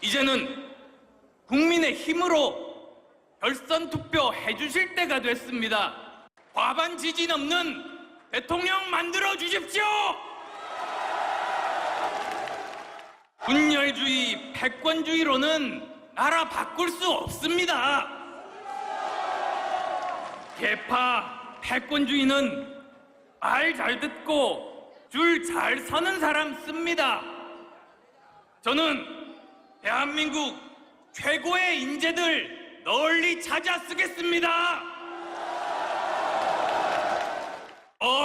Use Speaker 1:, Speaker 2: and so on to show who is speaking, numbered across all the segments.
Speaker 1: 이제는 국민의 힘으로 결선 투표 해주실 때가 됐습니다. 과반 지지 넘는 대통령 만들어 주십시오. 분열주의, 패권주의로는 나라 바꿀 수 없습니다. 개파, 패권주의는 말 잘 듣고 줄 잘 서는 사람 씁니다. 저는 대한민국 최고의 인재들 널리 찾아 쓰겠습니다.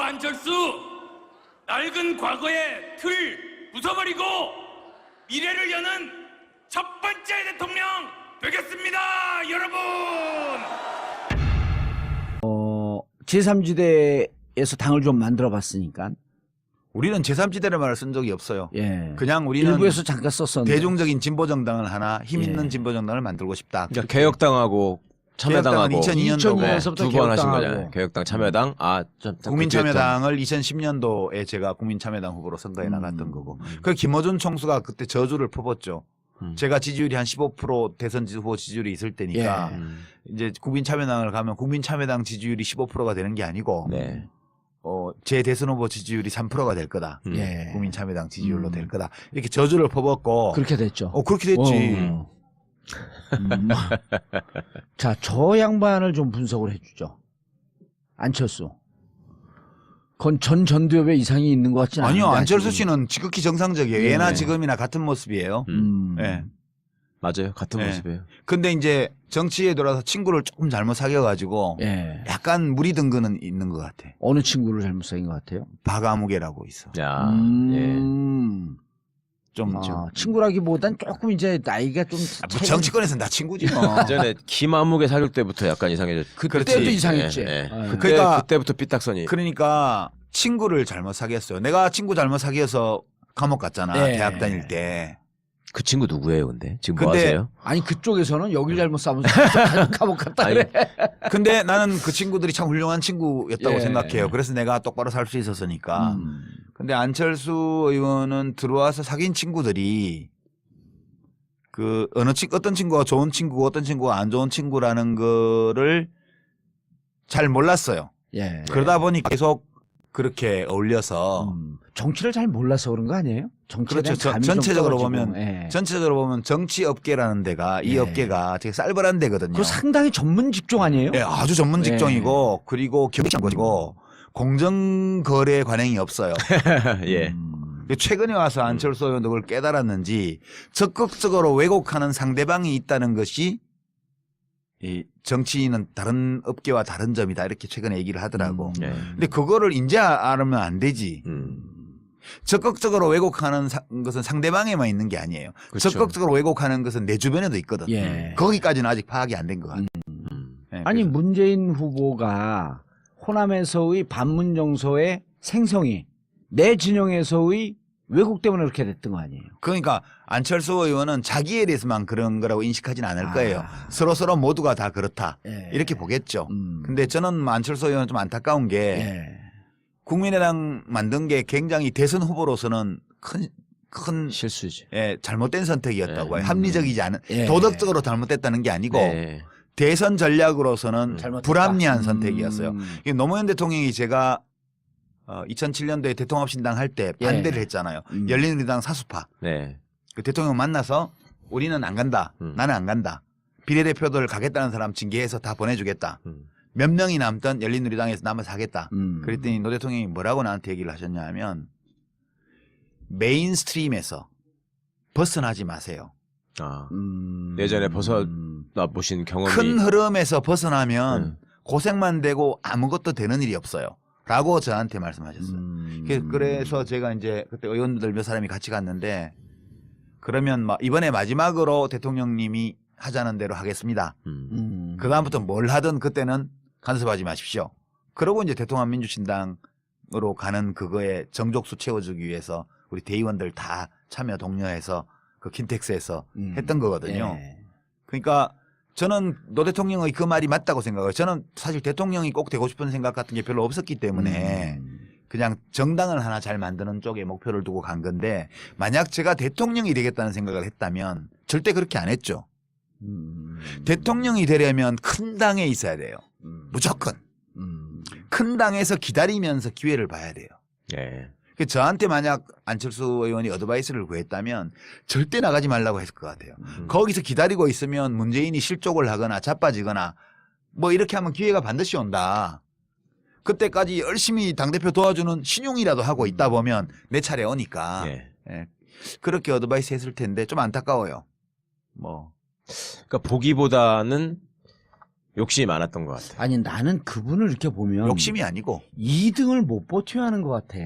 Speaker 1: 안철수, 낡은 과거의 틀 부숴버리고 미래를 여는 첫 번째 대통령 되겠습니다, 여러분.
Speaker 2: 제3지대에서 당을 좀 만들어 봤으니까.
Speaker 3: 우리는 제3지대를 말을 쓴 적이 없어요.
Speaker 2: 예.
Speaker 3: 그냥 우리는
Speaker 2: 일부에서 잠깐 썼었는데.
Speaker 3: 대중적인 진보정당을 하나 힘 있는
Speaker 2: 예.
Speaker 3: 진보정당을 만들고 싶다.
Speaker 4: 그러니까 개혁당하고 참여당하고
Speaker 3: 개혁당은
Speaker 2: 2002년서부터
Speaker 4: 두 번 하신
Speaker 2: 개혁당하고.
Speaker 4: 거잖아요. 개혁당, 참여당.
Speaker 3: 국민참여당을 2010년도에 제가 국민참여당 후보로 선거에 나갔던 거고. 그 김어준 총수가 그때 저주를 퍼붓죠. 제가 지지율이 한 15% 대선 후보 지지율이 있을 때니까
Speaker 2: 예.
Speaker 3: 이제 국민참여당을 가면 국민참여당 지지율이 15%가 되는 게 아니고
Speaker 4: 네.
Speaker 3: 제 대선 후보 지지율이 3%가 될 거다.
Speaker 2: 예.
Speaker 3: 국민참여당 지지율로 될 거다. 이렇게 저주를 퍼붓고
Speaker 2: 그렇게 됐죠.
Speaker 3: 그렇게 됐지.
Speaker 2: 자, 저 양반을 좀 분석을 해주죠. 안철수. 그건 전두엽에 이상이 있는 것 같지 않아요.
Speaker 3: 아니요, 안철수 씨는 지극히 정상적이에요.
Speaker 2: 예.
Speaker 3: 예나 지금이나 같은 모습이에요.
Speaker 2: 네.
Speaker 4: 맞아요. 같은
Speaker 3: 네.
Speaker 4: 모습이에요.
Speaker 3: 근데 이제 정치에 들어와서 친구를 조금 잘못 사귀어가지고
Speaker 2: 예.
Speaker 3: 약간 무리 든 거는 있는 것 같아.
Speaker 2: 어느 친구를 잘못 사귄 것 같아요?
Speaker 3: 박아무개라고 있어.
Speaker 4: 야, 예.
Speaker 3: 좀
Speaker 2: 친구라기보단 조금 이제 나이가 좀
Speaker 3: 정치권에서는 다 친구지 뭐.
Speaker 4: 전에 김아무개 사귈 때부터 약간 이상해졌죠.
Speaker 2: 그때도 이상했지.
Speaker 4: 예, 예.
Speaker 2: 예.
Speaker 3: 그러니까
Speaker 4: 그때부터 삐딱선이.
Speaker 3: 그러니까 친구를 잘못 사귀었어요. 내가 친구 잘못 사귀어서 감옥 갔잖아.
Speaker 2: 예.
Speaker 3: 대학 다닐 때.
Speaker 4: 그 친구 누구예요, 근데? 지금 뭐
Speaker 3: 근데
Speaker 4: 하세요?
Speaker 2: 아니 그쪽에서는 여길 잘못 싸면서 감옥 갔다
Speaker 4: 아니,
Speaker 2: 그래.
Speaker 3: 근데 나는 그 친구들이 참 훌륭한 친구였다고
Speaker 2: 예.
Speaker 3: 생각해요. 그래서 내가 똑바로 살 수 있었으니까. 근데 안철수 의원은 들어와서 사귄 친구들이 어떤 친구가 좋은 친구고 어떤 친구가 안 좋은 친구라는 거를 잘 몰랐어요.
Speaker 2: 예.
Speaker 3: 그러다 보니 계속 그렇게 어울려서
Speaker 2: 정치를 잘 몰라서 그런 거 아니에요? 정치에
Speaker 3: 그렇죠.
Speaker 2: 대한 감이 좀
Speaker 3: 전체적으로
Speaker 2: 떨어지고.
Speaker 3: 보면
Speaker 2: 예.
Speaker 3: 전체적으로 보면 정치 업계라는 데가 이
Speaker 2: 예.
Speaker 3: 업계가 되게 쌀벌한 데거든요.
Speaker 2: 그 상당히 전문 직종 아니에요?
Speaker 3: 예, 아주 전문 직종이고 그리고 경쟁한 것이고 공정 거래 관행이 없어요.
Speaker 4: 예.
Speaker 3: 최근에 와서 안철수 의원도 그걸 깨달았는지 적극적으로 왜곡하는 상대방이 있다는 것이 이 정치인은 다른 업계와 다른 점이다 이렇게 최근에 얘기를 하더라고.
Speaker 4: 예.
Speaker 3: 근데 그거를 이제 알면 안 되지. 적극적으로 왜곡하는 것은 상대방에만 있는 게 아니에요.
Speaker 4: 그렇죠.
Speaker 3: 적극적으로 왜곡하는 것은 내 주변에도 있거든.
Speaker 2: 예.
Speaker 3: 거기까지는 아직 파악이 안 된 것 같아요. 예,
Speaker 2: 아니
Speaker 3: 그래서.
Speaker 2: 문재인 후보가 호남에서의 반문 정서의 생성이 내 진영에서의 왜곡 때문에 그렇게 됐던 거 아니에요?
Speaker 3: 그러니까 안철수 의원은 자기에 대해서만 그런 거라고 인식하지는 않을 거예요. 서로 모두가 다 그렇다.
Speaker 2: 예.
Speaker 3: 이렇게 보겠죠. 근데 저는 안철수 의원은 좀 안타까운 게
Speaker 2: 예.
Speaker 3: 국민의당 만든 게 굉장히 대선 후보로서는 큰
Speaker 4: 실수지.
Speaker 3: 잘못된 선택이었다고
Speaker 4: 예.
Speaker 3: 봐요. 합리적이지 않은
Speaker 2: 예.
Speaker 3: 도덕적으로 잘못됐다는 게 아니고
Speaker 4: 네.
Speaker 3: 대선 전략으로서는
Speaker 2: 잘못됐다.
Speaker 3: 불합리한 선택이었어요. 이게 노무현 대통령이 제가 2007년도에 대통합신당 할 때
Speaker 2: 예.
Speaker 3: 반대를 했잖아요. 열린우리당 사수파.
Speaker 4: 네.
Speaker 3: 그 대통령 만나서 우리는 안 간다. 나는 안 간다. 비례대표들 가겠다는 사람 징계해서 다 보내주겠다. 몇 명이 남든 열린우리당에서 남아서 하겠다. 그랬더니 노 대통령이 뭐라고 나한테 얘기를 하셨냐 하면 메인스트림에서 벗어나지 마세요.
Speaker 4: 아. 예전에 벗어나 보신 경험이
Speaker 3: 큰 흐름에서 벗어나면 고생만 되고 아무것도 되는 일이 없어요. 라고 저한테 말씀하셨어요. 그래서 제가 이제 그때 의원들 몇 사람이 같이 갔는데 그러면 이번에 마지막으로 대통령님이 하자는 대로 하겠습니다. 그다음부터 뭘 하든 그때는 간섭하지 마십시오. 그러고 이제 대통합민주신당으로 가는 그거에 정족수 채워주기 위해서 우리 대의원들 다 참여 독려해서 그 킨텍스에서 했던 거거든요.
Speaker 2: 예.
Speaker 3: 그러니까 저는 노 대통령의 그 말이 맞다고 생각해요. 저는 사실 대통령이 꼭 되고 싶은 생각 같은 게 별로 없었기 때문에 그냥 정당을 하나 잘 만드는 쪽에 목표를 두고 간 건데 만약 제가 대통령이 되겠다는 생각을 했다면 절대 그렇게 안 했죠. 대통령이 되려면 큰 당에 있어야 돼요. 무조건. 큰 당에서 기다리면서 기회를 봐야 돼요.
Speaker 4: 예.
Speaker 3: 저한테 만약 안철수 의원이 어드바이스를 구했다면 절대 나가지 말라고 했을 것 같아요. 거기서 기다리고 있으면 문재인이 실족을 하거나 자빠지거나 뭐 이렇게 하면 기회가 반드시 온다. 그때까지 열심히 당대표 도와주는 신용이라도 하고 있다 보면 내 차례 오니까.
Speaker 4: 예.
Speaker 3: 예. 그렇게 어드바이스 했을 텐데 좀 안타까워요. 뭐.
Speaker 4: 그러니까 보기보다는 욕심이 많았던 것 같아요.
Speaker 2: 아니 나는 그분을 이렇게 보면
Speaker 3: 욕심이 아니고
Speaker 2: 2등을 못 버텨야 하는 것 같아.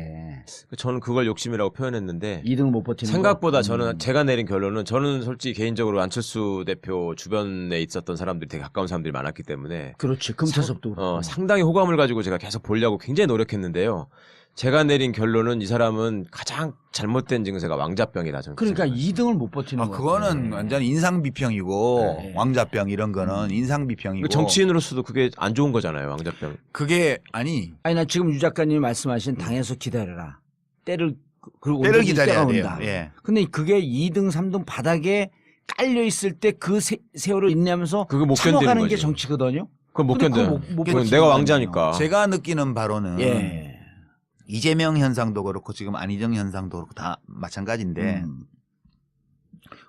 Speaker 4: 저는 그걸 욕심이라고 표현했는데
Speaker 2: 2등을 못 버티는
Speaker 4: 생각보다
Speaker 2: 거?
Speaker 4: 저는 제가 내린 결론은 저는 솔직히 개인적으로 안철수 대표 주변에 있었던 사람들이 되게 가까운 사람들이 많았기 때문에
Speaker 2: 그렇지. 금차섭도 그렇고.
Speaker 4: 상당히 호감을 가지고 제가 계속 보려고 굉장히 노력했는데요. 제가 내린 결론은 이 사람은 가장 잘못된 증세가 왕자병이다. 저는
Speaker 2: 그러니까
Speaker 4: 생각해요.
Speaker 2: 2등을 못 버티는 거.
Speaker 3: 그거는 완전 인상비평이고
Speaker 2: 네.
Speaker 3: 왕자병 이런 거는 인상비평이고
Speaker 4: 정치인으로서도 그게 안 좋은 거잖아요. 왕자병.
Speaker 3: 그게 아니
Speaker 2: 아니 나 지금 유 작가님이 말씀하신 당에서 기다려라. 때를 그리고
Speaker 3: 때를
Speaker 2: 언제든지
Speaker 3: 기다려야
Speaker 2: 때가
Speaker 3: 돼요.
Speaker 2: 온다.
Speaker 3: 예.
Speaker 2: 근데 그게 2등 3등 바닥에 깔려 있을 때 그 세월을 인내하면서
Speaker 4: 그거 못 견디는
Speaker 2: 참아가는 게
Speaker 4: 거지.
Speaker 2: 정치거든요.
Speaker 4: 그건 못
Speaker 2: 근데
Speaker 4: 견뎌.
Speaker 2: 그거 못
Speaker 4: 그건
Speaker 2: 버티는
Speaker 4: 내가
Speaker 2: 거
Speaker 4: 왕자니까.
Speaker 3: 제가 느끼는 바로는
Speaker 2: 예.
Speaker 3: 이재명 현상도 그렇고 지금 안희정 현상도 그렇고 다 마찬가지인데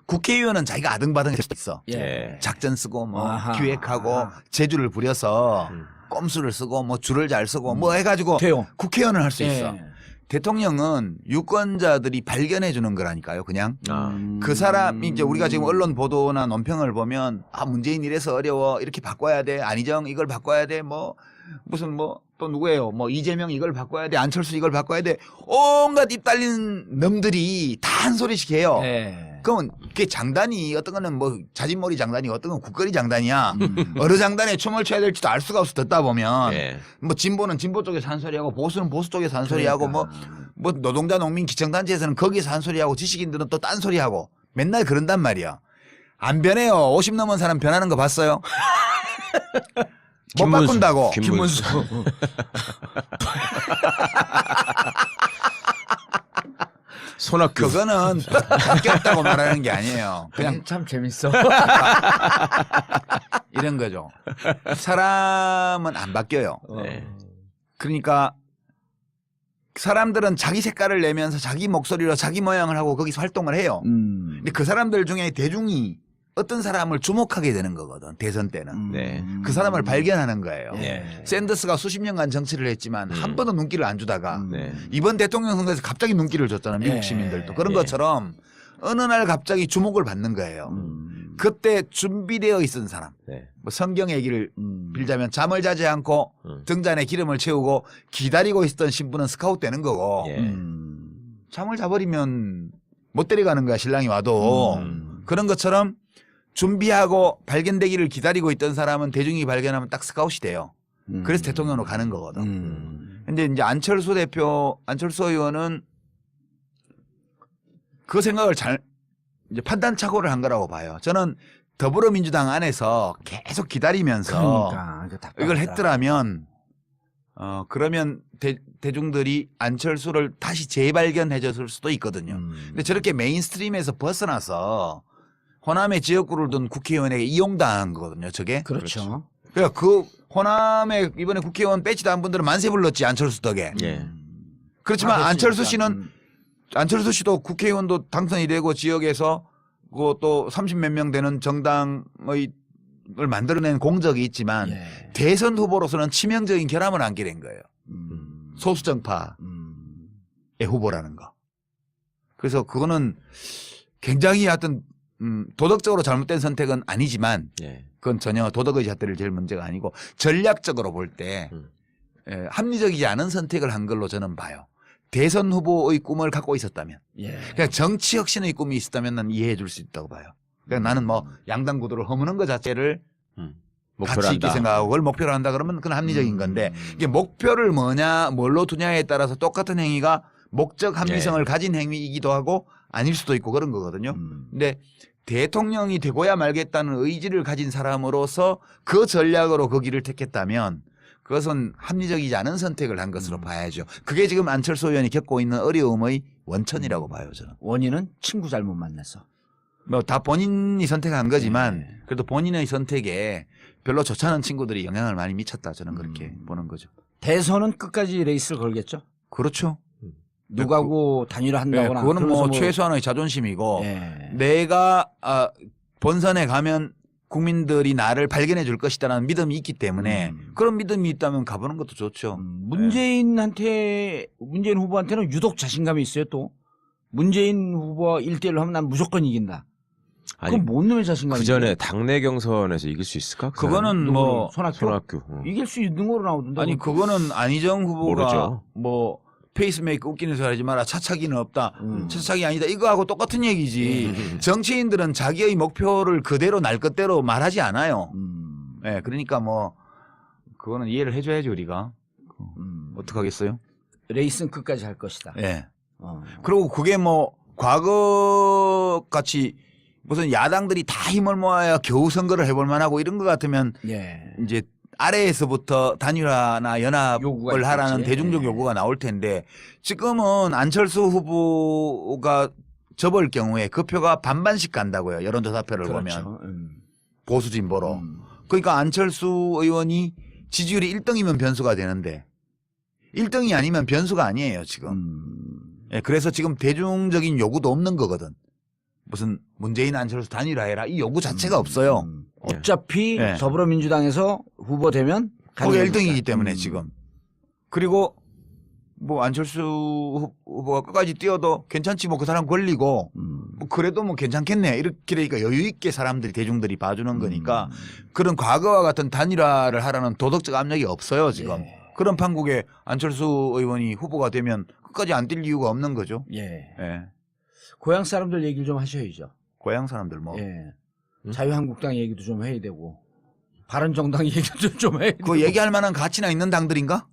Speaker 3: 국회의원은 자기가 아등바등 할 수 있어.
Speaker 4: 예.
Speaker 3: 작전 쓰고 뭐
Speaker 2: 아하.
Speaker 3: 기획하고
Speaker 2: 아하.
Speaker 3: 재주를 부려서 꼼수를 쓰고 뭐 줄을 잘 쓰고 뭐 해가지고
Speaker 2: 돼요.
Speaker 3: 국회의원을 할 수
Speaker 2: 예.
Speaker 3: 있어. 대통령은 유권자들이 발견해 주는 거라니까요. 그냥 그 사람이 이제 우리가 지금 언론 보도나 논평을 보면 아 문재인 이래서 어려워 이렇게 바꿔야 돼 안희정 이걸 바꿔야 돼 뭐 무슨 뭐 또 누구예요 뭐 이재명 이걸 바꿔야 돼 안철수 이걸 바꿔야 돼 온갖 입 달린 놈들이 다 한 소리씩 해요.
Speaker 2: 예.
Speaker 3: 그러면 그게 장단이 어떤 거는 뭐 자진몰이 장단이 어떤 건 국거리 장단이야. 어느 장단에 춤을 춰야 될지도 알 수가 없어 듣다 보면
Speaker 4: 예.
Speaker 3: 뭐 진보는 진보 쪽에서 한 소리하고 보수는 보수 쪽에서 한 소리하고 뭐 노동자 농민 기청단체에서는 거기서 한 소리하고 지식인들은 또 딴 소리하고 맨날 그런단 말이야. 안 변해요. 50 넘은 사람 변하는 거 봤어요? 못
Speaker 4: 김문수,
Speaker 3: 바꾼다고.
Speaker 4: 김문수. 손학규.
Speaker 3: 그거는 바뀌었다고 말하는 게 아니에요. 그냥
Speaker 2: 참 재밌어.
Speaker 3: 이런 거죠. 사람은 안 바뀌어요.
Speaker 4: 네.
Speaker 3: 그러니까 사람들은 자기 색깔을 내면서 자기 목소리로 자기 모양을 하고 거기서 활동을 해요. 근데 그 사람들 중에 대중이 어떤 사람을 주목하게 되는 거거든. 대선 때는.
Speaker 4: 네.
Speaker 3: 그 사람을 발견하는 거예요.
Speaker 4: 네.
Speaker 3: 샌더스가 수십 년간 정치를 했지만 한 번도 눈길을 안 주다가
Speaker 4: 네.
Speaker 3: 이번 대통령 선거에서 갑자기 눈길을 줬잖아요. 미국
Speaker 2: 네.
Speaker 3: 시민들도. 그런
Speaker 4: 네.
Speaker 3: 것처럼 어느 날 갑자기 주목을 받는 거예요. 그때 준비되어 있던 사람.
Speaker 4: 네.
Speaker 3: 뭐 성경 얘기를 빌자면 잠을 자지 않고 등잔에 기름을 채우고 기다리고 있었던 신부는 스카웃 되는 거고
Speaker 4: 예.
Speaker 3: 잠을 자버리면 못 데려가는 거야 신랑이 와도. 그런 것처럼 준비하고 발견되기를 기다리고 있던 사람은 대중이 발견하면 딱 스카웃이 돼요. 그래서 대통령으로 가는 거거든. 근데 이제 안철수 의원은 그 생각을 잘 이제 판단착오를 한 거라고 봐요. 저는 더불어민주당 안에서 계속 기다리면서
Speaker 2: 그러니까
Speaker 3: 이걸 했더라면 그러면 대중들이 안철수를 다시 재발견해 줬을 수도 있거든요. 근데 저렇게 메인스트림에서 벗어나서 호남의 지역구를 둔 국회의원에게 이용당한 거거든요. 저게.
Speaker 2: 그렇죠.
Speaker 3: 그러니까 그 호남에 이번에 국회의원 배치 단 분들은 만세 불렀지 안철수 덕에.
Speaker 4: 예.
Speaker 3: 그렇지만
Speaker 2: 아,
Speaker 3: 안철수
Speaker 2: 됐으니까.
Speaker 3: 씨는 안철수 씨도 국회의원도 당선이 되고 지역에서 그또 30몇 명 되는 정당을 만들어낸 공적이 있지만
Speaker 2: 예.
Speaker 3: 대선 후보로서는 치명적인 결함을 안게 된 거예요. 소수정파의 후보라는 거. 그래서 그거는 굉장히 하여튼 도덕적으로 잘못된 선택은 아니지만
Speaker 4: 예.
Speaker 3: 그건 전혀 도덕의 잣대를 제일 문제가 아니고 전략적으로 볼 때 합리적이지 않은 선택을 한 걸로 저는 봐요. 대선 후보의 꿈을 갖고 있었다면.
Speaker 2: 예.
Speaker 3: 그냥 정치 혁신의 꿈이 있었다면 난 이해해 줄 수 있다고 봐요. 그러니까 나는 뭐 양당 구도를 허무는 것 자체를
Speaker 4: 목표로
Speaker 3: 가치 있게
Speaker 4: 한다.
Speaker 3: 생각하고 그걸 목표로 한다 그러면 그건 합리적인 건데 이게 목표를 뭘로 두냐에 따라서 똑같은 행위가 목적 합리성을 가진 행위이기도 하고 아닐 수도 있고 그런 거거든요. 근데 대통령이 되고야 말겠다는 의지를 가진 사람으로서 그 전략으로 그 길을 택했다면 그것은 합리적이지 않은 선택을 한 것으로 봐야죠. 그게 지금 안철수 의원이 겪고 있는 어려움의 원천이라고 봐요, 저는.
Speaker 2: 원인은 친구 잘못 만나서.
Speaker 3: 뭐 다 본인이 선택한 거지만
Speaker 2: 네.
Speaker 3: 그래도 본인의 선택에 별로 좋지 않은 친구들이 영향을 많이 미쳤다, 저는 그렇게 보는 거죠.
Speaker 2: 대선은 끝까지 레이스를 걸겠죠.
Speaker 3: 그렇죠.
Speaker 2: 누가고
Speaker 3: 네,
Speaker 2: 단일화한다거나.
Speaker 3: 그거는 뭐
Speaker 2: 그러면서
Speaker 3: 최소한의 자존심이고
Speaker 2: 예.
Speaker 3: 내가 본선에 가면 국민들이 나를 발견해 줄 것이다라는 믿음이 있기 때문에 그런 믿음이 있다면 가보는 것도 좋죠.
Speaker 2: 문재인 후보한테는 유독 자신감이 있어요. 또 문재인 후보와 1대1로 하면 난 무조건 이긴다.
Speaker 4: 아니
Speaker 2: 그건 뭔 놈의 자신감이야?
Speaker 4: 그 전에 당내 경선에서 이길 수 있을까? 그
Speaker 3: 그거는 뭐
Speaker 2: 손학규
Speaker 4: 응.
Speaker 2: 이길 수 있는 거로 나오던데.
Speaker 3: 아니 그거는 안희정 후보가
Speaker 4: 모르죠.
Speaker 3: 뭐 페이스메이커 웃기는 소리 하지 마라. 차차기는 없다. 차차기 아니다. 이거하고 똑같은 얘기지. 정치인들은 자기의 목표를 그대로 날 것대로 말하지 않아요. 예, 그러니까 뭐 그거는 이해를 해줘야지 우리가. 어떡하겠어요?
Speaker 2: 레이스는 끝까지 할 것이다.
Speaker 3: 예.
Speaker 2: 어.
Speaker 3: 그리고 그게 뭐 과거 같이 무슨 야당들이 다 힘을 모아야 겨우 선거를 해볼 만하고 이런 것 같으면
Speaker 2: 예.
Speaker 3: 이제 아래에서부터 단일화나
Speaker 2: 요구가
Speaker 3: 연합을 하라는
Speaker 2: 있겠지.
Speaker 3: 대중적
Speaker 2: 예.
Speaker 3: 요구가 나올 텐데 지금은 안철수 후보가 접을 경우에 그 표가 반반씩 간다고요. 여론조사표를 보면
Speaker 2: 그렇죠.
Speaker 3: 보수 진보로. 그러니까 안철수 의원이 지지율이 1등이면 변수가 되는데 1등이 아니면 변수가 아니에요 지금. 예, 그래서 지금 대중적인 요구도 없는 거거든. 무슨 문재인 안철수 단일화해라 이 요구 자체가 없어요.
Speaker 2: 어차피
Speaker 3: 예.
Speaker 2: 더불어민주당에서 후보 되면
Speaker 3: 거기
Speaker 2: 가능하니까.
Speaker 3: 1등이기 때문에 지금. 그리고 뭐 안철수 후보가 끝까지 뛰어도 괜찮지 뭐 그 사람 걸리고 뭐 그래도 뭐 괜찮겠네 이렇게 되니까 여유 있게 사람들이 대중들이 봐주는 거니까 그런 과거와 같은 단일화를 하라는 도덕적 압력이 없어요 지금.
Speaker 2: 예.
Speaker 3: 그런 판국에 안철수 의원이 후보가 되면 끝까지 안 뛸 이유가 없는 거죠.
Speaker 2: 예.
Speaker 3: 예.
Speaker 2: 고향 사람들 얘기를 좀 하셔야죠.
Speaker 3: 고향 사람들 뭐.
Speaker 2: 예. 자유한국당 얘기도 좀 해야 되고 바른정당 얘기도 좀 해야 되고.
Speaker 3: 그 얘기할 만한 가치나 있는 당들인가?